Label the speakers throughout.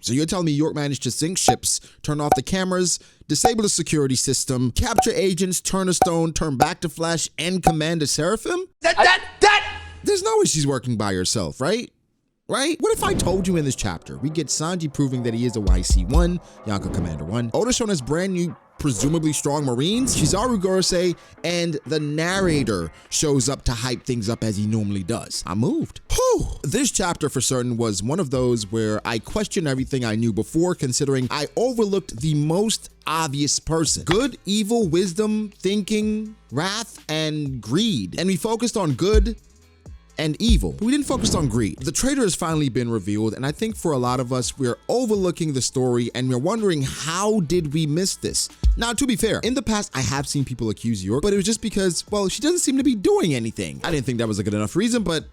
Speaker 1: So you're telling me York managed to sink ships, turn off the cameras, disable the security system, capture agents, turn a stone, turn back to Flash, and command a Seraphim? There's no way she's working by herself, right? Right? What if I told you in this chapter, we get Sanji proving that he is a YC-1, Yonko Commander 1, Oda showing us brand new, presumably strong Marines, Shizaru Gorosei, and the narrator shows up to hype things up as he normally does. I'm moved. Whew. This chapter for certain was one of those where I questioned everything I knew before, considering I overlooked the most obvious person. Good, evil, wisdom, thinking, wrath, and greed. And we focused on good and evil. But we didn't focus on greed. The traitor has finally been revealed, and I think for a lot of us, we're overlooking the story and we're wondering, how did we miss this? Now, to be fair, in the past, I have seen people accuse York, but it was just because, well, she doesn't seem to be doing anything. I didn't think that was a good enough reason, but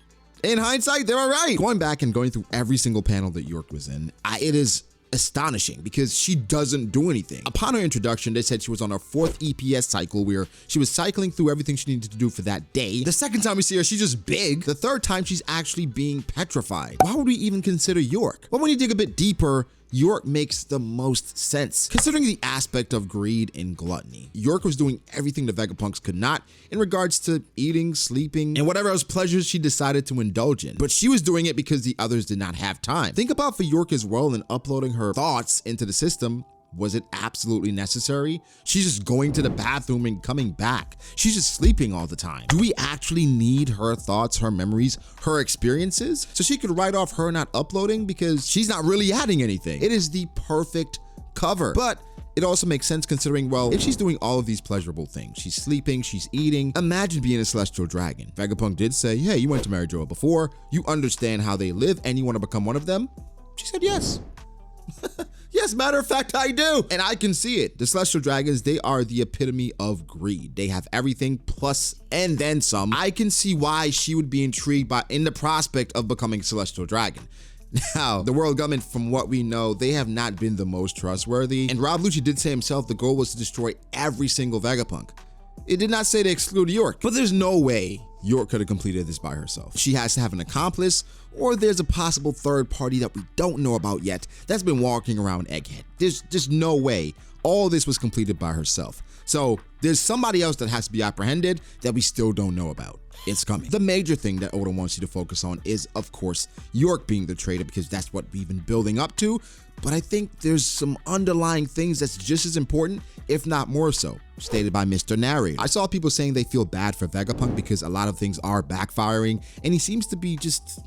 Speaker 1: in hindsight, they were right. Going back and going through every single panel that York was in, it is astonishing because she doesn't do anything. Upon her introduction, they said she was on her 4th EPS cycle where she was cycling through everything she needed to do for that day. The second time we see her, she's just big. The third time, she's actually being petrified. Why would we even consider York? But when you dig a bit deeper, York makes the most sense, considering the aspect of greed and gluttony. York was doing everything the Vegapunks could not in regards to eating, sleeping, and whatever else pleasures she decided to indulge in. But she was doing it because the others did not have time. Think about for York as well, and uploading her thoughts into the system. Was it absolutely necessary? She's just going to the bathroom and coming back. She's just sleeping all the time. Do we actually need her thoughts, her memories, her experiences? So she could write off her not uploading because she's not really adding anything. It is the perfect cover. But it also makes sense considering, well, if she's doing all of these pleasurable things, she's sleeping, she's eating, imagine being a celestial dragon. Vegapunk did say, hey, you went to Mary Joa before, you understand how they live and you want to become one of them? She said yes. Yes, matter of fact, I do. And I can see it. The Celestial Dragons, they are the epitome of greed. They have everything plus and then some. I can see why she would be intrigued in the prospect of becoming a Celestial Dragon. Now, the world government, from what we know, they have not been the most trustworthy. And Rob Lucci did say himself the goal was to destroy every single Vegapunk. It did not say to exclude York, but there's no way York could have completed this by herself. She has to have an accomplice, or there's a possible third party that we don't know about yet that's been walking around Egghead. There's just no way all this was completed by herself. So there's somebody else that has to be apprehended that we still don't know about. It's coming. The major thing that Oda wants you to focus on is, of course, York being the traitor, because that's what we've been building up to. But I think there's some underlying things that's just as important, if not more so, stated by Mr. Narrator. I saw people saying they feel bad for Vegapunk because a lot of things are backfiring, and he seems to be just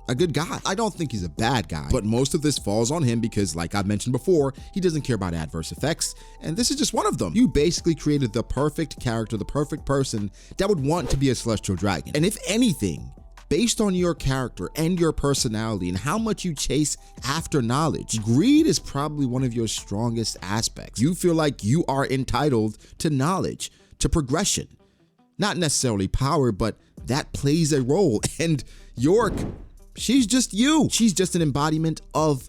Speaker 1: a good guy. I don't think he's a bad guy, but most of this falls on him because, like I've mentioned before, he doesn't care about adverse effects, and this is just one of them. You basically created the perfect character, the perfect person that would want to be a celestial dragon. And if anything, based on your character and your personality and how much you chase after knowledge, greed is probably one of your strongest aspects. You feel like you are entitled to knowledge, to progression. Not necessarily power, but that plays a role. And York, she's just you. She's just an embodiment of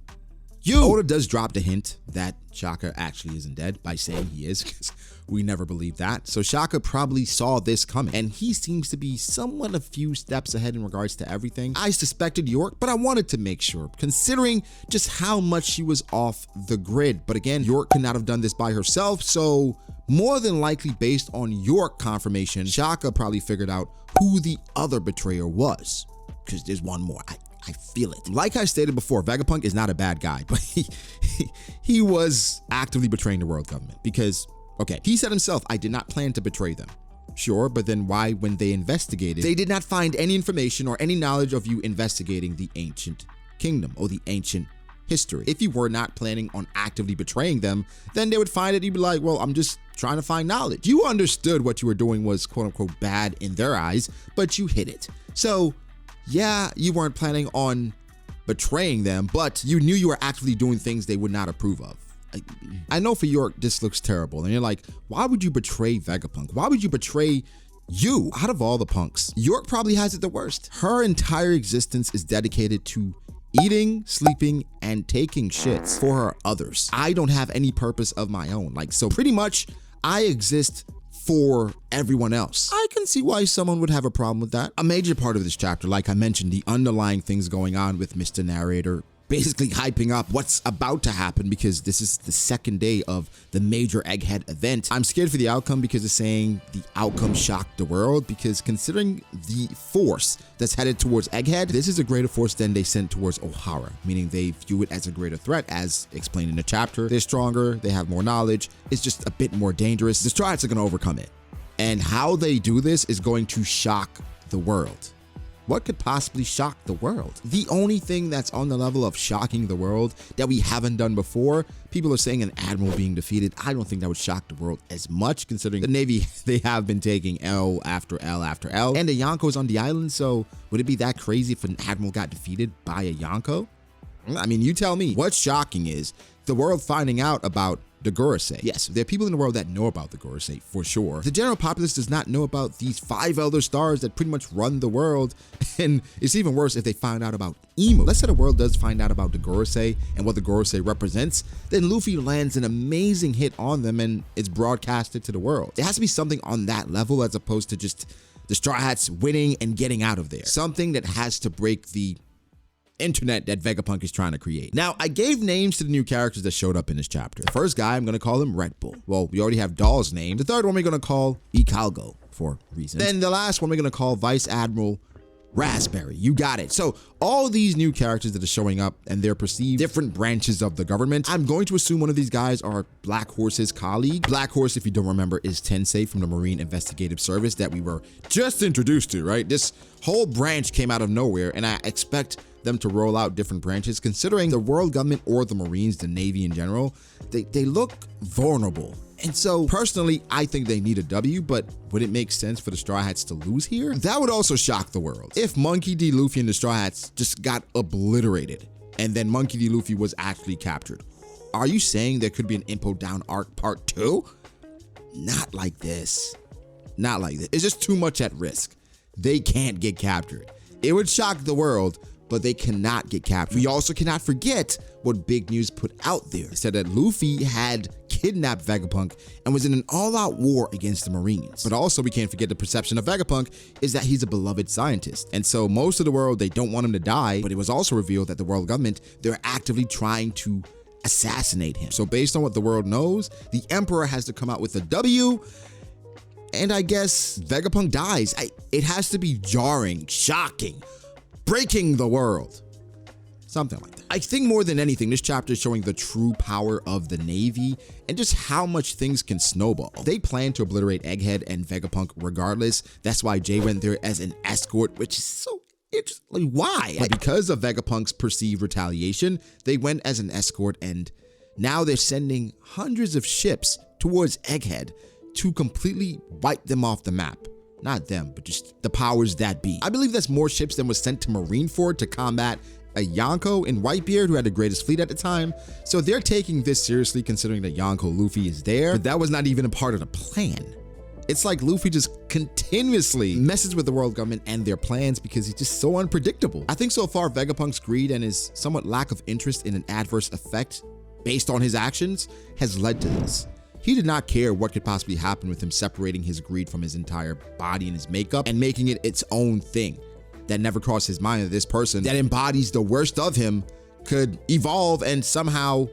Speaker 1: you. Oda does drop the hint that Shaka actually isn't dead by saying he is, because we never believed that. So Shaka probably saw this coming, and he seems to be somewhat a few steps ahead in regards to everything. I suspected York, but I wanted to make sure, considering just how much she was off the grid. But again, York could not have done this by herself, so more than likely based on York confirmation, Shaka probably figured out who the other betrayer was, because there's one more. I feel it. Like I stated before, Vegapunk is not a bad guy, but he was actively betraying the world government because, okay, he said himself, I did not plan to betray them. Sure, but then why, when they investigated, they did not find any information or any knowledge of you investigating the ancient kingdom or the ancient history? If you were not planning on actively betraying them, then they would find it, you'd be like, well, I'm just trying to find knowledge. You understood what you were doing was quote unquote bad in their eyes, but you hid it. So yeah, you weren't planning on betraying them, but you knew you were actively doing things they would not approve of. I know for York, this looks terrible. And you're like, why would you betray Vegapunk? Why would you betray you? Out of all the punks, York probably has it the worst. Her entire existence is dedicated to eating, sleeping, and taking shits for her others. I don't have any purpose of my own. Like, so pretty much I exist for everyone else. I can see why someone would have a problem with that. A major part of this chapter, like I mentioned, the underlying things going on with Mr. Narrator, basically hyping up what's about to happen because this is the second day of the major Egghead event. I'm scared for the outcome because it's saying the outcome shocked the world, because considering the force that's headed towards Egghead, this is a greater force than they sent towards O'Hara, meaning they view it as a greater threat, as explained in the chapter. They're stronger, they have more knowledge, it's just a bit more dangerous. The Straw Hats are going to overcome it. And how they do this is going to shock the world. What could possibly shock the world? The only thing that's on the level of shocking the world that we haven't done before, people are saying an admiral being defeated. I don't think that would shock the world as much, considering the Navy, they have been taking L after L after L. And the Yonko's on the island, so would it be that crazy if an admiral got defeated by a Yonko? I mean, you tell me. What's shocking is the world finding out about the Gorosei. Yes, there are people in the world that know about the Gorosei, for sure. The general populace does not know about these 5 elder stars that pretty much run the world, and it's even worse if they find out about Emu. Let's say the world does find out about the Gorosei and what the Gorosei represents, then Luffy lands an amazing hit on them and it's broadcasted to the world. It has to be something on that level as opposed to just the Straw Hats winning and getting out of there. Something that has to break the internet that Vegapunk is trying to create. Now, I gave names to the new characters that showed up in this chapter. The first guy, I'm going to call him Red Bull. Well, we already have Doll's name. The third one we're going to call Icalgo for reasons. Then the last one we're going to call Vice Admiral Raspberry. You got it. So all these new characters that are showing up and they're perceived different branches of the government, I'm going to assume one of these guys are Black Horse's colleague. Black Horse, if you don't remember, is Tensei from the Marine Investigative Service that we were just introduced to, right? This whole branch came out of nowhere, and I expect them to roll out different branches, considering the world government or the Marines, the Navy in general, they look vulnerable. And so personally, I think they need a W, but would it make sense for the Straw Hats to lose here? That would also shock the world. If Monkey D. Luffy and the Straw Hats just got obliterated, and then Monkey D. Luffy was actually captured, are you saying there could be an Impo Down arc part 2? Not like this. Not like this. It's just too much at risk. They can't get captured. It would shock the world, but they cannot get captured. We also cannot forget what Big News put out there. It said that Luffy had kidnapped Vegapunk and was in an all-out war against the Marines. But also, we can't forget the perception of Vegapunk is that he's a beloved scientist. And so most of the world, they don't want him to die, but it was also revealed that the world government, they're actively trying to assassinate him. So based on what the world knows, the Emperor has to come out with a W, and I guess Vegapunk dies. It has to be jarring, shocking, breaking the world. Something like that. I think more than anything, this chapter is showing the true power of the Navy and just how much things can snowball. They plan to obliterate Egghead and Vegapunk regardless. That's why Jay went there as an escort, which is so interesting. Like, why? But because of Vegapunk's perceived retaliation, they went as an escort, and now they're sending hundreds of ships towards Egghead to completely wipe them off the map. Not them, but just the powers that be. I believe that's more ships than was sent to Marineford to combat a Yonko in Whitebeard, who had the greatest fleet at the time. So they're taking this seriously, considering that Yonko Luffy is there, but that was not even a part of the plan. It's like Luffy just continuously messes with the world government and their plans because he's just so unpredictable. I think so far Vegapunk's greed and his somewhat lack of interest in an adverse effect based on his actions has led to this. He did not care what could possibly happen with him separating his greed from his entire body and his makeup and making it its own thing. That never crossed his mind that this person that embodies the worst of him could evolve and somehow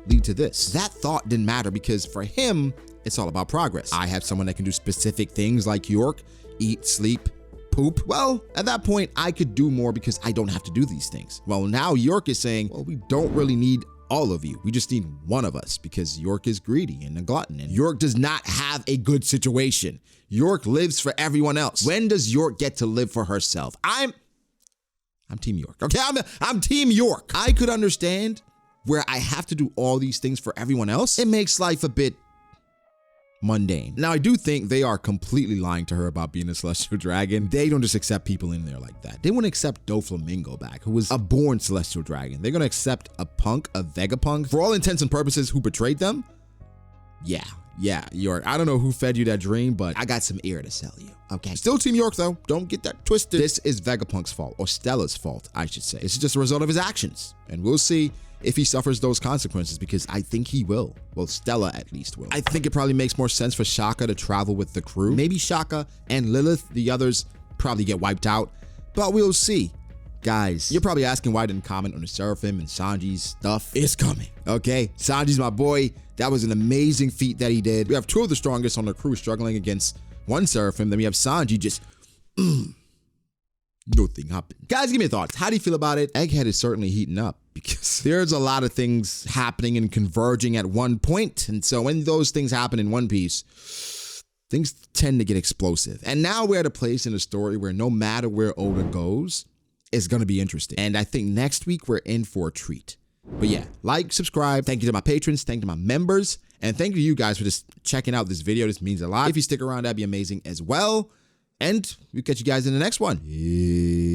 Speaker 1: lead to this. That thought didn't matter because for him, it's all about progress. I have someone that can do specific things like York, eat, sleep, poop. Well, at that point, I could do more because I don't have to do these things. Well, now York is saying, well, we don't really need all of you. We just need one of us because York is greedy and a glutton, and York does not have a good situation. York lives for everyone else. When does York get to live for herself? I'm Team York. Okay, I'm Team York. I could understand where I have to do all these things for everyone else. It makes life a bit mundane. Now, I do think they are completely lying to her about being a celestial dragon. They don't just accept people in there like that. They wouldn't accept Doflamingo back, who was a born celestial dragon. They're gonna accept a Vegapunk, for all intents and purposes, who betrayed them? Yeah, York. I don't know who fed you that dream, but I got some ear to sell you. Okay. Still Team York, though. Don't get that twisted. This is Vegapunk's fault, or Stella's fault, I should say. This is just a result of his actions, and we'll see if he suffers those consequences, because I think he will. Well, Stella at least will. I think it probably makes more sense for Shaka to travel with the crew. Maybe Shaka and Lilith, the others, probably get wiped out, but we'll see. Guys, you're probably asking why I didn't comment on the Seraphim and Sanji's stuff. It's coming, okay? Sanji's my boy. That was an amazing feat that he did. We have 2 of the strongest on the crew struggling against 1 Seraphim. Then we have Sanji just, nothing happened. Guys, give me your thoughts. How do you feel about it? Egghead is certainly heating up because there's a lot of things happening and converging at one point. And so when those things happen in One Piece, things tend to get explosive. And now we're at a place in the story where no matter where Oda goes, it's going to be interesting. And I think next week we're in for a treat. But yeah, like, subscribe. Thank you to my patrons. Thank you to my members. And thank you to you guys for just checking out this video. This means a lot. If you stick around, that'd be amazing as well. And we'll catch you guys in the next one. Yeah.